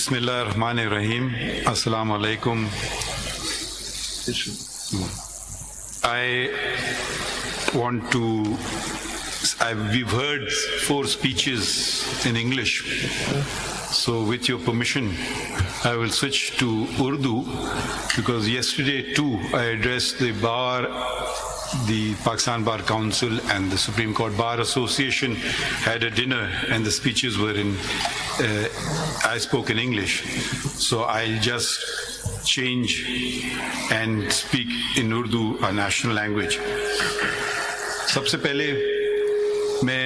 بسم اللہ الرحمن الرحیم. السلام علیکم. We've heard 4 speeches in English, so with your permission, I will switch to Urdu because yesterday too I addressed the Pakistan Bar Council and the Supreme Court Bar Association had a dinner and the speeches were I spoke in English. So I'll just change and speak in Urdu, our national language. سب سے پہلے میں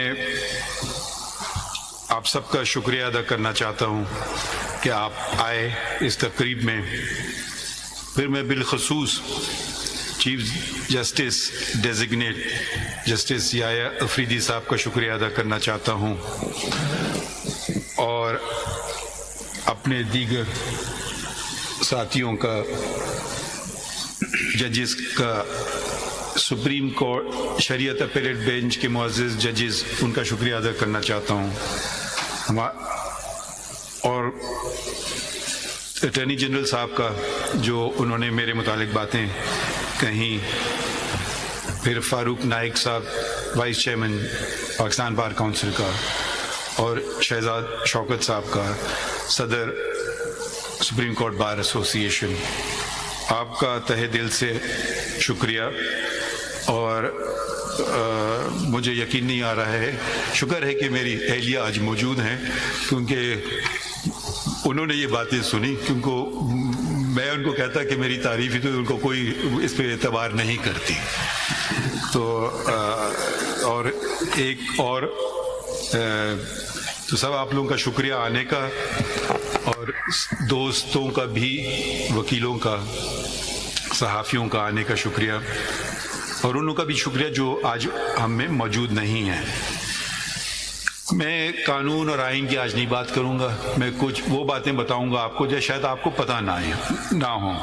آپ سب کا شکریہ ادا کرنا چاہتا ہوں کہ آپ آئے اس تقریب میں. پھر میں بالخصوص چیف جسٹس ڈیزگنیٹ جسٹس یحییٰ افریدی صاحب کا شکریہ ادا کرنا چاہتا ہوں اور اپنے دیگر ساتھیوں کا، ججز کا، سپریم کورٹ شریعت اپیلیٹ بینچ کے معزز ججز، ان کا شکریہ ادا کرنا چاہتا ہوں. اور اٹارنی جنرل صاحب کا جو انہوں نے میرے متعلق باتیں کہیں. پھر فاروق نائک صاحب vice chairman Pakistan bar council کا، اور شہزاد شوکت صاحب کا صدر سپریم کورٹ بار ایسوسی ایشن. آپ کا تہہ دل سے شکریہ. اور مجھے یقین نہیں آ رہا ہے، شکر ہے کہ میری اہلیہ آج موجود ہیں کیونکہ انہوں نے یہ باتیں سنی، کیونکہ میں ان کو کہتا کہ میری تعریف ہی تو ان کو کوئی اس پہ اعتبار نہیں کرتی. تو اور ایک اور تو سب آپ لوگوں کا شکریہ آنے کا، اور دوستوں کا بھی، وکیلوں کا، صحافیوں کا آنے کا شکریہ، اور انہوں کا بھی شکریہ جو آج ہم میں موجود نہیں ہیں. میں قانون اور آئین کی آج نہیں بات کروں گا، میں کچھ وہ باتیں بتاؤں گا آپ کو جو شاید آپ کو پتہ نہ ہوں.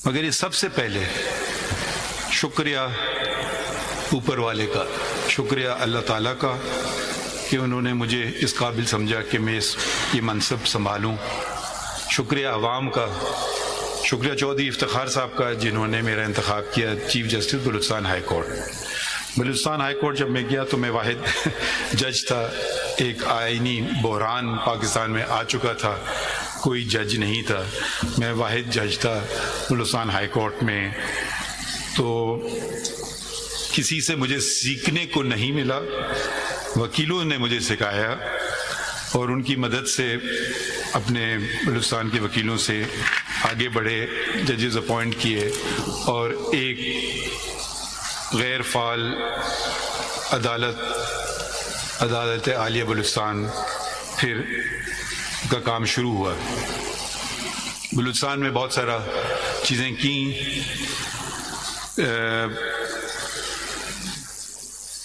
مگر یہ سب سے پہلے شکریہ اوپر والے کا، شکریہ اللہ تعالیٰ کا کہ انہوں نے مجھے اس قابل سمجھا کہ میں یہ منصب سنبھالوں. شکریہ عوام کا، شکریہ چودھری افتخار صاحب کا جنہوں نے میرا انتخاب کیا chief justice Balochistan high court. Balochistan high court جب میں گیا تو میں واحد جج تھا. ایک آئینی بحران پاکستان میں آ چکا تھا، کوئی جج نہیں تھا، میں واحد جج تھا بلوچستان ہائی کورٹ میں. تو کسی سے مجھے سیکھنے کو نہیں ملا، وکیلوں نے مجھے سکھایا اور ان کی مدد سے اپنے بلوچستان کے وکیلوں سے آگے بڑھے، ججز اپوائنٹ کیے، اور ایک غیر فعال عدالت عالیہ بلوچستان پھر کا کام شروع ہوا. بلوچستان میں بہت سارا چیزیں کیں.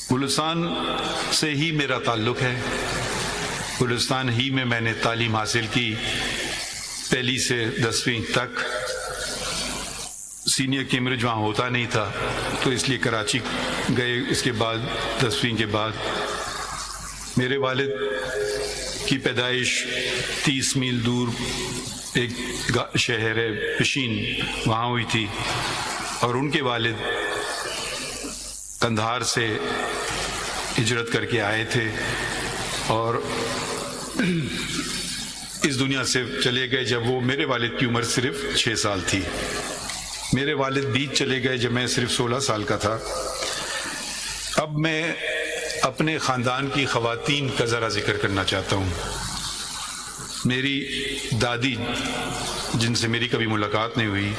بلوچستان سے ہی میرا تعلق ہے، بلوچستان ہی میں میں نے تعلیم حاصل کی، پہلی سے 10ویں تک. سینئر کیمبرج وہاں ہوتا نہیں تھا تو اس لیے کراچی گئے. اس کے بعد 10ویں کے بعد میرے والد کی پیدائش 30 میل دور ایک شہر ہے پشین، وہاں ہوئی تھی، اور ان کے والد قندھار سے ہجرت کر کے آئے تھے اور اس دنیا سے چلے گئے جب وہ میرے والد کی عمر صرف 6 سال تھی. میرے والد بیچ چلے گئے جب میں صرف 16 سال کا تھا. اب میں اپنے خاندان کی خواتین کا ذرا ذکر کرنا چاہتا ہوں. میری دادی جن سے میری کبھی ملاقات نہیں ہوئی،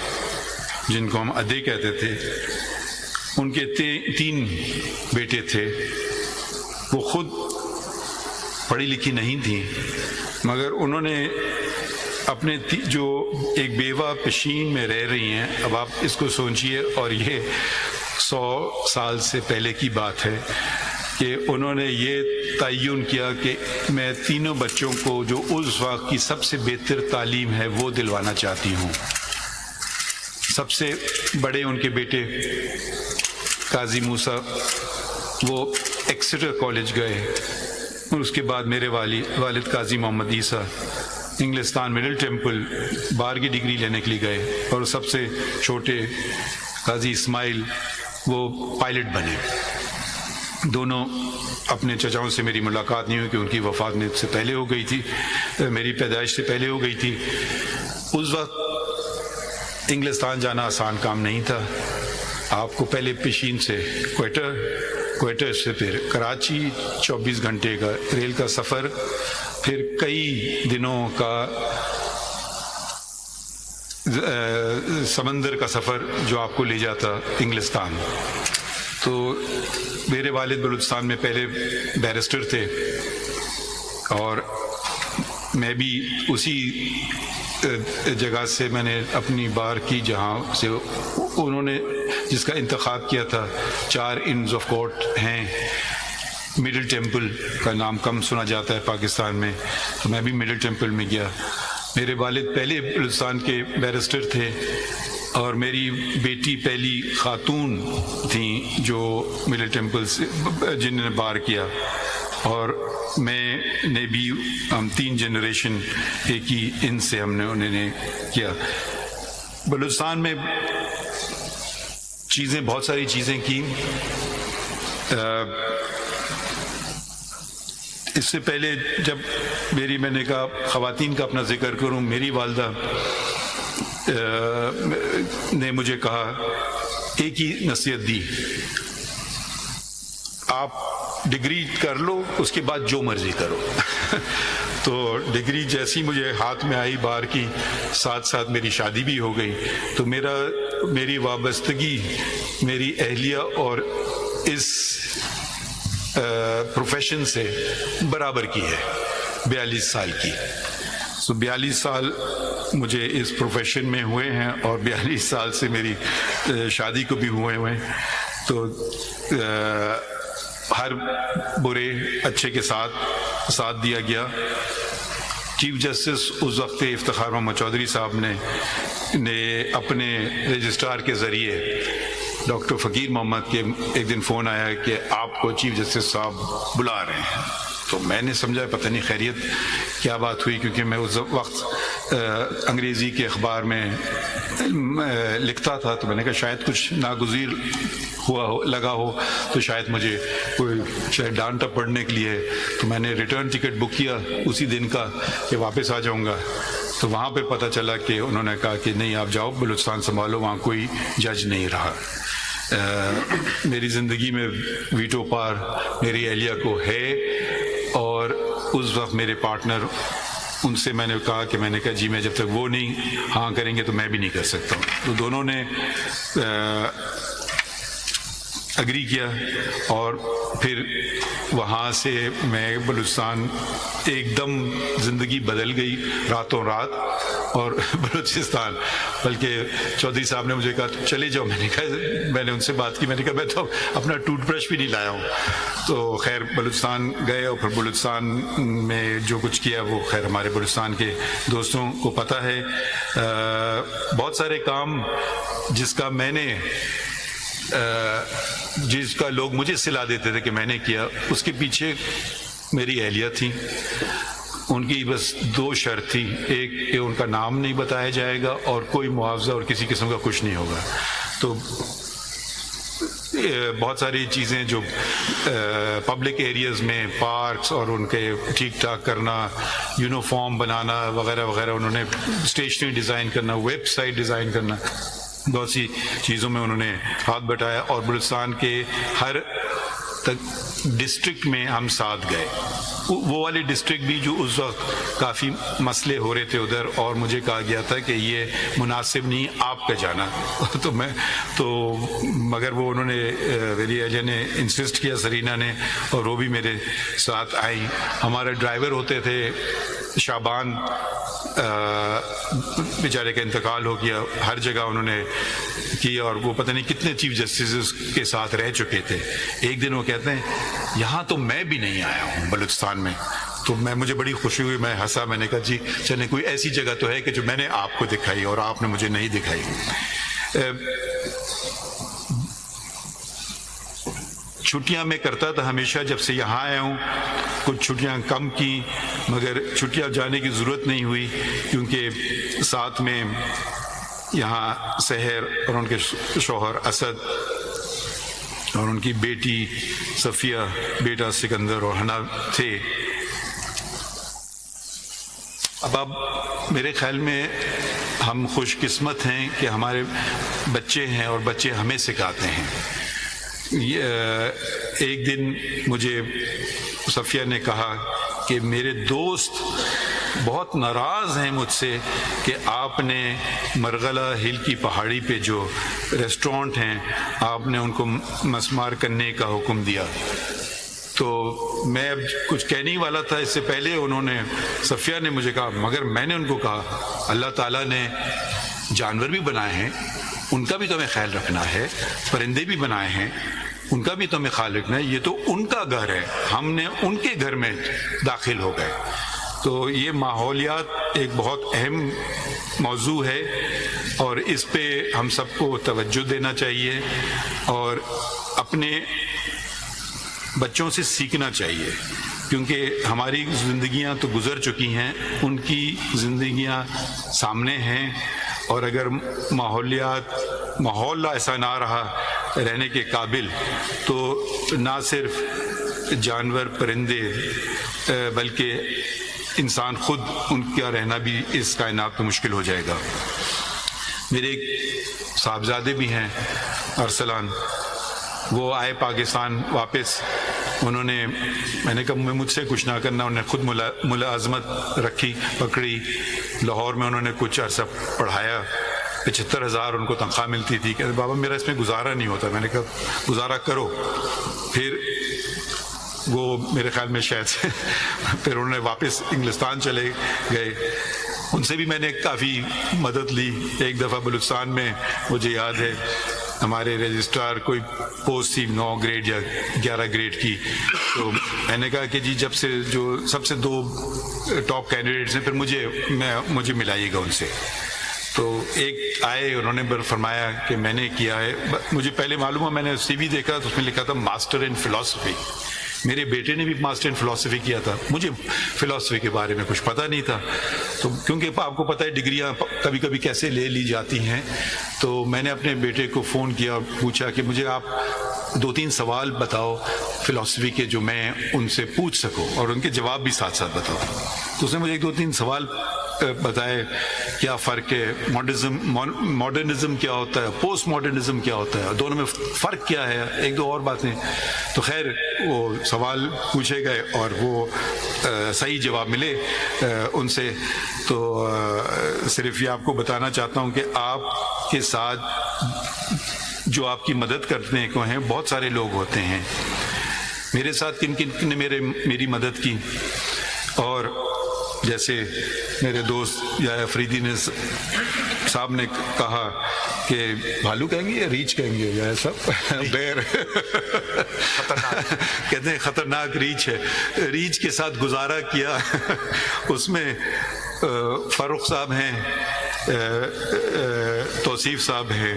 جن کو ہم ادے کہتے تھے، ان کے 3 بیٹے تھے. وہ خود پڑھی لکھی نہیں تھیں، مگر انہوں نے اپنے جو ایک بیوہ پشین میں رہ رہی ہیں، اب آپ اس کو سوچئے، اور یہ 100 سال سے پہلے کی بات ہے کہ انہوں نے یہ تعین کیا کہ میں تینوں بچوں کو جو اس وقت کی سب سے بہتر تعلیم ہے وہ دلوانا چاہتی ہوں. سب سے بڑے ان کے بیٹے قاضی موسیٰ، وہ ایکسیٹر کالج گئے، اور اس کے بعد میرے والد قاضی محمد عیسیٰ انگلستان مڈل ٹیمپل بار کی ڈگری لینے کے لیے گئے، اور سب سے چھوٹے قاضی اسماعیل وہ پائلٹ بنے۔ دونوں اپنے چچاؤں سے میری ملاقات نہیں ہوئی کہ ان کی وفات میں سے پہلے ہو گئی تھی، میری پیدائش سے پہلے ہو گئی تھی۔ اس وقت انگلستان جانا آسان کام نہیں تھا۔ آپ کو پہلے پیشین سے کوئٹہ سے پھر کراچی، 24 گھنٹے کا ریل کا سفر، پھر کئی دنوں کا سمندر کا سفر جو آپ کو لے جاتا انگلستان۔ تو میرے والد بلوچستان میں پہلے بیرسٹر تھے، اور میں بھی اسی جگہ سے میں نے اپنی بار کی جہاں سے انہوں نے جس کا انتخاب کیا تھا۔ 4 انڈز آف کورٹ ہیں، مڈل ٹیمپل کا نام کم سنا جاتا ہے پاکستان میں، تو میں بھی مڈل ٹیمپل میں گیا۔ میرے والد پہلے بلوچستان کے بیرسٹر تھے، اور میری بیٹی پہلی خاتون تھیں جو مڈل ٹیمپل سے جنہوں نے بار کیا، اور میں نے بھی، ہم 3 جنریشن ایک ہی ان سے ہم نے انہوں نے کیا۔ بلوچستان میں بہت ساری چیزیں کی۔ اس سے پہلے جب میں نے کہا خواتین کا اپنا ذکر کروں، میری والدہ نے مجھے کہا، ایک ہی نصیحت دی، آپ ڈگری کر لو، اس کے بعد جو مرضی کرو۔ تو ڈگری جیسی مجھے ہاتھ میں آئی بار کی، ساتھ ساتھ میری شادی بھی ہو گئی۔ تو میری وابستگی میری اہلیہ اور اس پروفیشن سے برابر کی ہے، 42 سال کی۔ 42 سال مجھے اس پروفیشن میں ہوئے ہیں، اور 42 سال سے میری شادی کو بھی ہوئے ہیں۔ تو ہر برے اچھے کے ساتھ دیا گیا۔ چیف جسٹس اس وقت افتخار محمد چودھری صاحب نے اپنے رجسٹرار کے ذریعے ڈاکٹر فقیر محمد کے ایک دن فون آیا کہ آپ کو چیف جسٹس صاحب بلا رہے ہیں۔ تو میں نے سمجھا پتہ نہیں خیریت کیا بات ہوئی، کیونکہ میں اس وقت انگریزی کے اخبار میں لکھتا تھا، تو میں نے کہا شاید کچھ ناگزیر لگا ہو، تو شاید مجھے کوئی ڈانٹا پڑھنے کے لیے۔ تو میں نے ریٹرن ٹکٹ بک کیا اسی دن کا کہ واپس آ جاؤں گا۔ تو وہاں پہ پتہ چلا کہ انہوں نے کہا کہ نہیں، آپ جاؤ بلوچستان سنبھالو، وہاں کوئی جج نہیں رہا۔ میری زندگی میں ویٹو پار میری اہلیہ کو ہے، اور اس وقت میرے پارٹنر، ان سے میں نے کہا جی میں جب تک وہ نہیں ہاں کریں گے تو میں بھی نہیں کر سکتا ہوں۔ تو دونوں نے اگری کیا، اور پھر وہاں سے میں بلوچستان ایک دم زندگی بدل گئی راتوں رات، اور بلوچستان بلکہ چودھری صاحب نے مجھے کہا چلے جاؤ۔ میں نے ان سے بات کی، میں نے کہا میں تو اپنا ٹوتھ برش بھی نہیں لایا ہوں۔ تو خیر بلوچستان گئے، اور پھر بلوچستان میں جو کچھ کیا وہ خیر ہمارے بلوچستان کے دوستوں کو پتہ ہے۔ بہت سارے کام جس کا لوگ مجھے صلاح دیتے تھے کہ میں نے کیا، اس کے پیچھے میری اہلیہ تھی۔ ان کی بس 2 شرط تھی، ایک کہ ان کا نام نہیں بتایا جائے گا، اور کوئی معاوضہ اور کسی قسم کا کچھ نہیں ہوگا۔ تو بہت ساری چیزیں جو پبلک ایریاز میں پارکس اور ان کے ٹھیک ٹھاک کرنا، یونیفارم بنانا وغیرہ وغیرہ، انہوں نے اسٹیشنری ڈیزائن کرنا، ویب سائٹ ڈیزائن کرنا، بہت سی چیزوں میں انہوں نے ہاتھ بٹایا۔ اور بلوچستان کے ہر ڈسٹرکٹ میں ہم ساتھ گئے، وہ والے ڈسٹرکٹ بھی جو اس وقت کافی مسئلے ہو رہے تھے ادھر، اور مجھے کہا گیا تھا کہ یہ مناسب نہیں آپ کا جانا۔ مگر وہ انہوں نے میری اہلیہ نے انسسٹ کیا، سرینا نے، اور وہ بھی میرے ساتھ آئیں۔ ہمارے ڈرائیور ہوتے تھے شعبان، بیچارے کا انتقال ہو گیا، ہر جگہ انہوں نے کی، اور وہ پتہ نہیں کتنے چیف جسٹسز کے ساتھ رہ چکے تھے۔ ایک دن وہ کہتے ہیں یہاں تو میں بھی نہیں آیا ہوں بلوچستان میں۔ تو مجھے بڑی خوشی ہوئی، میں ہنسا، میں نے کہا جی چلیں کوئی ایسی جگہ تو ہے کہ جو میں نے آپ کو دکھائی اور آپ نے مجھے نہیں دکھائی۔ چھٹیاں میں کرتا تھا ہمیشہ جب سے یہاں آیا ہوں، کچھ چھٹیاں کم کی، مگر چھٹیاں جانے کی ضرورت نہیں ہوئی کیونکہ ساتھ میں یہاں سحر اور ان کے شوہر اسد اور ان کی بیٹی صفیہ، بیٹا سکندر اور حنا تھے۔ اب میرے خیال میں ہم خوش قسمت ہیں کہ ہمارے بچے ہیں اور بچے ہمیں سکھاتے ہیں۔ ایک دن مجھے صفیہ نے کہا کہ میرے دوست بہت ناراض ہیں مجھ سے کہ آپ نے مرغلہ ہل کی پہاڑی پہ جو ریسٹورنٹ ہیں آپ نے ان کو مسمار کرنے کا حکم دیا۔ تو میں اب کچھ کہنے والا تھا، اس سے پہلے انہوں نے، صفیہ نے مجھے کہا، مگر میں نے ان کو کہا اللہ تعالیٰ نے جانور بھی بنائے ہیں، ان کا بھی تو ہمیں خیال رکھنا ہے، پرندے بھی بنائے ہیں، ان کا بھی تو ہمیں خیال رکھنا ہے، یہ تو ان کا گھر ہے، ہم نے ان کے گھر میں داخل ہو گئے۔ تو یہ ماحولیات ایک بہت اہم موضوع ہے اور اس پہ ہم سب کو توجہ دینا چاہیے اور اپنے بچوں سے سیکھنا چاہیے، کیونکہ ہماری زندگیاں تو گزر چکی ہیں، ان کی زندگیاں سامنے ہیں، اور اگر ماحول ایسا نہ رہا رہنے کے قابل تو نہ صرف جانور پرندے بلکہ انسان خود، ان کا رہنا بھی اس کائنات میں مشکل ہو جائے گا۔ میرے ایک صاحبزادے بھی ہیں ارسلان، وہ آئے پاکستان واپس، انہوں نے، میں نے کہا مجھ سے کچھ نہ کرنا، انہوں نے خود ملازمت رکھی، پکڑی، لاہور میں انہوں نے کچھ عرصہ پڑھایا، 75,000 ان کو تنخواہ ملتی تھی، کہ بابا میرا اس میں گزارا نہیں ہوتا۔ میں نے کہا گزارا کرو۔ پھر وہ میرے خیال میں شاید سے پھر انہوں نے واپس انگلستان چلے گئے، ان سے بھی میں نے کافی مدد لی۔ ایک دفعہ بلوچستان میں مجھے یاد ہے ہمارے رجسٹرار کوئی پوسٹ تھی 9 گریڈ یا 11 گریڈ کی، تو میں نے کہا کہ جی جب سے جو سب سے 2 ٹاپ کینڈیڈیٹس ہیں پھر مجھے ملائیے گا ان سے۔ تو ایک آئے، انہوں نے فرمایا کہ میں نے کیا ہے، مجھے پہلے معلوم ہوا، میں نے سی وی دیکھا تو اس میں لکھا تھا ماسٹر ان فلاسفی۔ میرے بیٹے نے بھی ماسٹر ان فلاسفی کیا تھا، مجھے فلاسفی کے بارے میں کچھ پتہ نہیں تھا، تو کیونکہ آپ کو پتہ ہے ڈگریاں کبھی کبھی کیسے لے لی جاتی ہیں، تو میں نے اپنے بیٹے کو فون کیا اور پوچھا کہ مجھے آپ 2-3 سوال بتاؤ فلاسفی کے جو میں ان سے پوچھ سکوں اور ان کے جواب بھی ساتھ ساتھ بتاؤ۔ تو اس نے مجھے 2-3 سوال بتائے، کیا فرق ہے، ماڈرنزم کیا ہوتا ہے، پوسٹ ماڈرنزم کیا ہوتا ہے، دونوں میں فرق کیا ہے، 1-2 اور باتیں۔ تو خیر وہ سوال پوچھے گئے اور وہ صحیح جواب ملے ان سے۔ تو صرف یہ آپ کو بتانا چاہتا ہوں کہ آپ کے ساتھ جو آپ کی مدد کرنے کو ہیں بہت سارے لوگ ہوتے ہیں۔ میرے ساتھ کن کن نے میری مدد کی، اور جیسے میرے دوست یا افریدی نے صاحب نے کہا کہ بھالو کہیں گے یا ریچھ کہیں گے یا سب بیر کہتے ہیں خطرناک ریچھ ہے، ریچھ کے ساتھ گزارا کیا۔ اس میں فاروق صاحب ہیں، توصیف صاحب ہیں،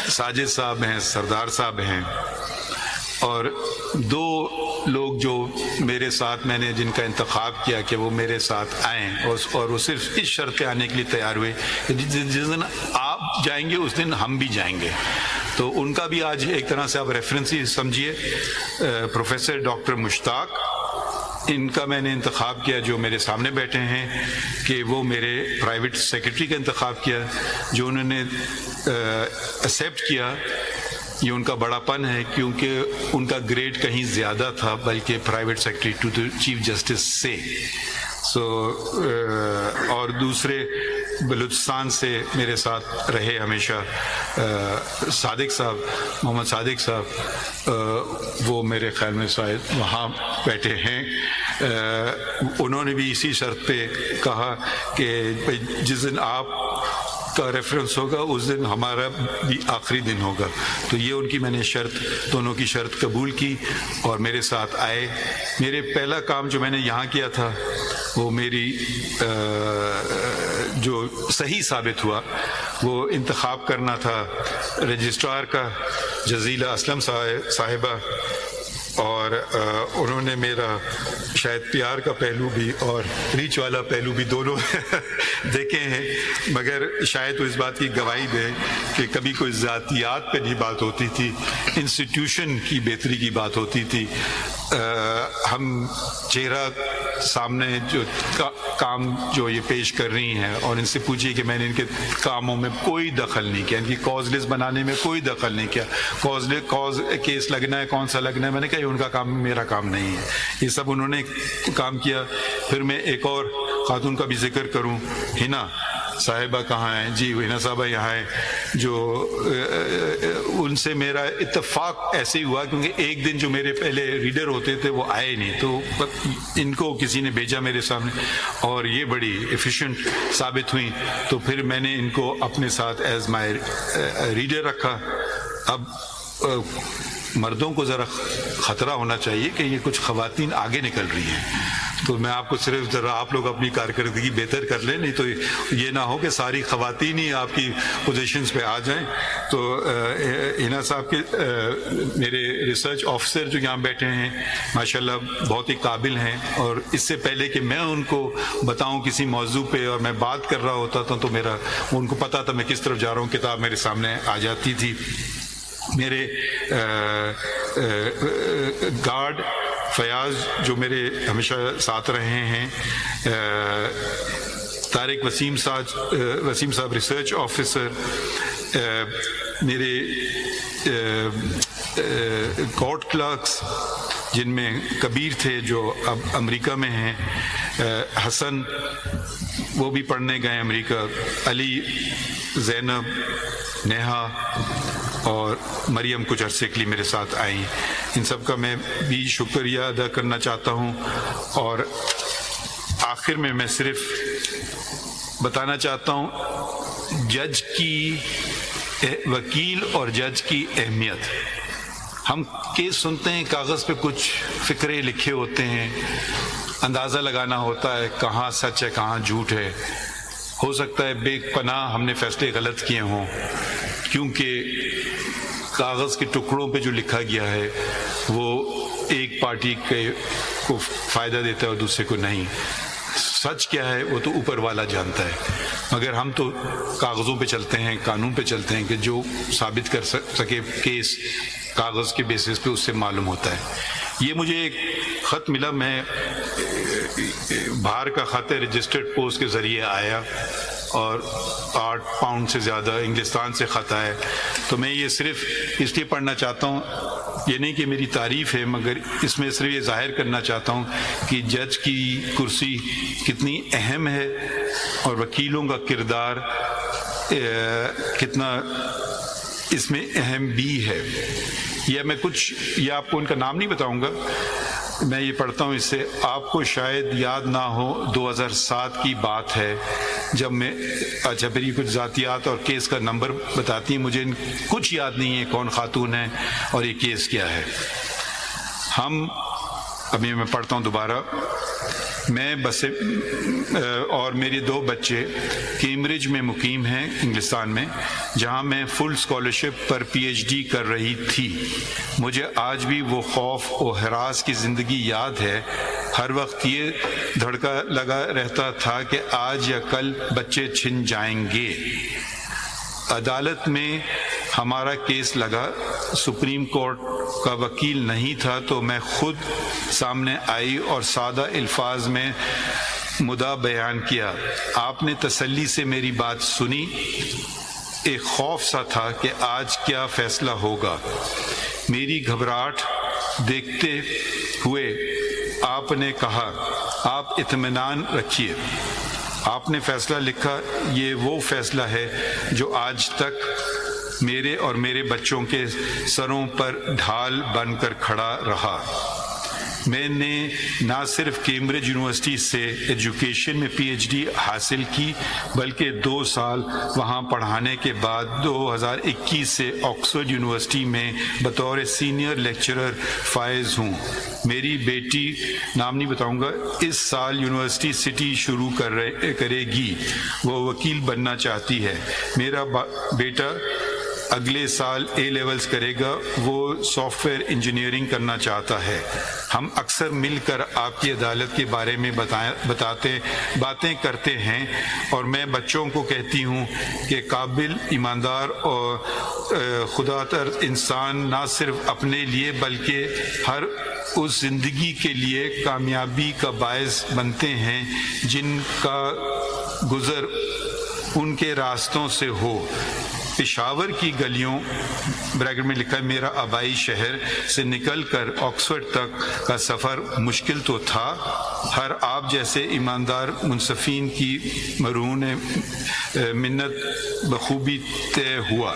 ساجد صاحب ہیں، سردار صاحب ہیں، اور 2 لوگ جو میرے ساتھ، میں نے جن کا انتخاب کیا کہ وہ میرے ساتھ آئیں، اور وہ صرف اس شرط پہ آنے کے لیے تیار ہوئے کہ جس دن آپ جائیں گے اس دن ہم بھی جائیں گے۔ تو ان کا بھی آج ایک طرح سے آپ ریفرنس ہی سمجھیے، پروفیسر ڈاکٹر مشتاق، ان کا میں نے انتخاب کیا جو میرے سامنے بیٹھے ہیں، کہ وہ میرے پرائیویٹ سیکرٹری کا انتخاب کیا، جو انہوں نے ایکسیپٹ کیا۔ یہ ان کا بڑا پن ہے کیونکہ ان کا گریڈ کہیں زیادہ تھا، بلکہ private secretary to the chief justice سے۔ اور دوسرے بلوچستان سے میرے ساتھ رہے ہمیشہ صادق صاحب، محمد صادق صاحب، وہ میرے خیال میں شاید وہاں بیٹھے ہیں۔ انہوں نے بھی اسی شرط پہ کہا کہ جس دن آپ کا ریفرنس ہوگا اس دن ہمارا بھی آخری دن ہوگا۔ تو یہ ان کی میں نے شرط، دونوں کی شرط قبول کی اور میرے ساتھ آئے۔ میرے پہلا کام جو میں نے یہاں کیا تھا وہ میری جو صحیح ثابت ہوا وہ انتخاب کرنا تھا رجسٹرار کا، جزیلہ اسلم صاحبہ، اور انہوں نے میرا شاید پیار کا پہلو بھی اور ریچ والا پہلو بھی دونوں دیکھے ہیں، مگر شاید وہ اس بات کی گواہی دے کہ کبھی کوئی ذاتیات پہ نہیں بات ہوتی تھی، انسٹیٹیوشن کی بہتری کی بات ہوتی تھی۔ ہم چہرہ سامنے جو کام جو یہ پیش کر رہی ہیں، اور ان سے پوچھیے کہ میں نے ان کے کاموں میں کوئی دخل نہیں کیا، ان کی کاز لسٹ بنانے میں کوئی دخل نہیں کیا۔ کاز کیس لگنا ہے، کون سا لگنا ہے، میں نے کہا ان کا کام میرا کام نہیں ہے، یہ سب انہوں نے کام کیا۔ پھر میں ایک اور خاتون کا بھی ذکر کروں، ہنا صاحبہ کہاں ہیں؟ جی ہنا صاحبہ یہاں ہیں، جو ان سے میرا اتفاق ایسے ہی ہوا کیونکہ ایک دن جو میرے پہلے ریڈر ہوتے تھے وہ آئے نہیں، تو ان کو کسی نے بھیجا میرے سامنے اور یہ بڑی ایفیشینٹ ثابت ہوئیں، تو پھر میں نے ان کو اپنے ساتھ ایز مائی ریڈر رکھا۔ اب مردوں کو ذرا خطرہ ہونا چاہیے کہ یہ کچھ خواتین آگے نکل رہی ہیں، تو میں آپ کو صرف ذرا آپ لوگ اپنی کارکردگی بہتر کر لیں، نہیں تو یہ نہ ہو کہ ساری خواتین ہی آپ کی پوزیشنز پہ آ جائیں۔ تو ہنا صاحب کے میرے ریسرچ آفیسر جو یہاں بیٹھے ہیں ماشاءاللہ بہت ہی قابل ہیں، اور اس سے پہلے کہ میں ان کو بتاؤں کسی موضوع پہ اور میں بات کر رہا ہوتا تھا تو ان کو پتہ تھا میں کس طرف جا رہا ہوں، کتاب میرے سامنے آ جاتی تھی۔ میرے گارڈ فیاض جو میرے ہمیشہ ساتھ رہے ہیں، طارق وسیم صاحب ریسرچ آفیسر، میرے کورٹ کلرکس جن میں کبیر تھے جو اب امریکہ میں ہیں، حسن وہ بھی پڑھنے گئے امریکہ، علی، زینب، نیہا اور مریم کچھ عرصے کے لیے میرے ساتھ آئیں، ان سب کا میں بھی شکریہ ادا کرنا چاہتا ہوں۔ اور آخر میں صرف بتانا چاہتا ہوں جج کی وکیل اور جج کی اہمیت۔ ہم کیس سنتے ہیں، کاغذ پہ کچھ فقرے لکھے ہوتے ہیں، اندازہ لگانا ہوتا ہے کہاں سچ ہے کہاں جھوٹ ہے، ہو سکتا ہے بے پناہ ہم نے فیصلے غلط کیے ہوں، کیونکہ کاغذ کے ٹکڑوں پہ جو لکھا گیا ہے وہ ایک پارٹی کو فائدہ دیتا ہے اور دوسرے کو نہیں۔ سچ کیا ہے وہ تو اوپر والا جانتا ہے، مگر ہم تو کاغذوں پہ چلتے ہیں، قانون پہ چلتے ہیں کہ جو ثابت کر سکے کیس کاغذ کے بیسس پہ اس سے معلوم ہوتا ہے۔ یہ مجھے ایک خط ملا، میں باہر کا خط ہے، رجسٹرڈ پوسٹ کے ذریعے آیا، اور 8 پاؤنڈ سے زیادہ انگلستان سے خط آیا، تو میں یہ صرف اس لیے پڑھنا چاہتا ہوں، یہ نہیں کہ میری تعریف ہے، مگر اس میں صرف یہ ظاہر کرنا چاہتا ہوں کہ جج کی کرسی کتنی اہم ہے اور وکیلوں کا کردار کتنا اس میں اہم بھی ہے۔ یہ آپ کو ان کا نام نہیں بتاؤں گا، میں یہ پڑھتا ہوں اس سے، آپ کو شاید یاد نہ ہو 2007 کی بات ہے جب میں پھر یہ کچھ ذاتیات اور کیس کا نمبر بتاتی ہیں، مجھے کچھ یاد نہیں ہے کون خاتون ہے اور یہ کیس کیا ہے۔ ابھی میں پڑھتا ہوں دوبارہ۔ میں اور میرے 2 بچے کیمبرج میں مقیم ہیں انگلستان میں، جہاں میں فل اسکالرشپ پر پی ایچ ڈی کر رہی تھی۔ مجھے آج بھی وہ خوف و ہراس کی زندگی یاد ہے، ہر وقت یہ دھڑکا لگا رہتا تھا کہ آج یا کل بچے چھن جائیں گے۔ عدالت میں ہمارا کیس لگا، سپریم کورٹ کا وکیل نہیں تھا تو میں خود سامنے آئی اور سادہ الفاظ میں مدعا بیان کیا۔ آپ نے تسلی سے میری بات سنی۔ ایک خوف سا تھا کہ آج کیا فیصلہ ہوگا۔ میری گھبراہٹ دیکھتے ہوئے آپ نے کہا، آپ اطمینان رکھیے، آپ نے فیصلہ لکھا، یہ وہ فیصلہ ہے جو آج تک میرے اور میرے بچوں کے سروں پر ڈھال بن کر کھڑا رہا۔ میں نے نہ صرف کیمبرج یونیورسٹی سے ایجوکیشن میں پی ایچ ڈی حاصل کی، بلکہ 2 سال وہاں پڑھانے کے بعد 2021 سے آکسفورڈ یونیورسٹی میں بطور سینئر لیکچرر فائز ہوں۔ میری بیٹی، نام نہیں بتاؤں گا، اس سال یونیورسٹی سٹی شروع کرے گی، وہ وکیل بننا چاہتی ہے۔ میرا بیٹا اگلے سال اے لیولز کرے گا، وہ سافٹ ویئر انجینئرنگ کرنا چاہتا ہے۔ ہم اکثر مل کر آپ کی عدالت کے بارے میں باتیں کرتے ہیں، اور میں بچوں کو کہتی ہوں کہ قابل، ایماندار اور خدا ترس انسان نہ صرف اپنے لیے بلکہ ہر اس زندگی کے لیے کامیابی کا باعث بنتے ہیں جن کا گزر ان کے راستوں سے ہو۔ پشاور کی گلیوں بریکٹ میں لکھا ہے میرا آبائی شہر سے نکل کر آکسفورڈ تک کا سفر مشکل تو تھا، ہر آپ جیسے ایماندار منصفین کی مرہون منت بخوبی طے ہوا۔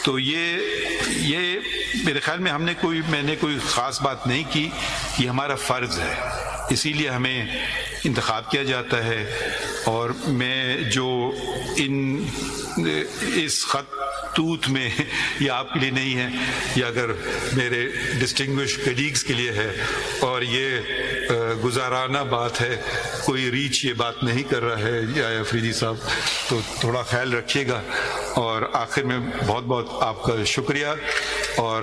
تو یہ میرے خیال میں میں نے کوئی خاص بات نہیں کی، یہ ہمارا فرض ہے، اسی لیے ہمیں انتخاب کیا جاتا ہے۔ اور میں جو اس خطوط میں یہ آپ کے لیے نہیں ہے، یہ اگر میرے ڈسٹنگوش کلیگز کے لیے ہے، اور یہ گزارانہ بات ہے، کوئی ریچ یہ بات نہیں کر رہا ہے یا افریدی صاحب، تو تھوڑا خیال رکھیے گا۔ اور آخر میں بہت بہت آپ کا شکریہ، اور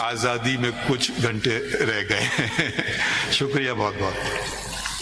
آزادی میں کچھ گھنٹے رہ گئے شکریہ بہت بہت۔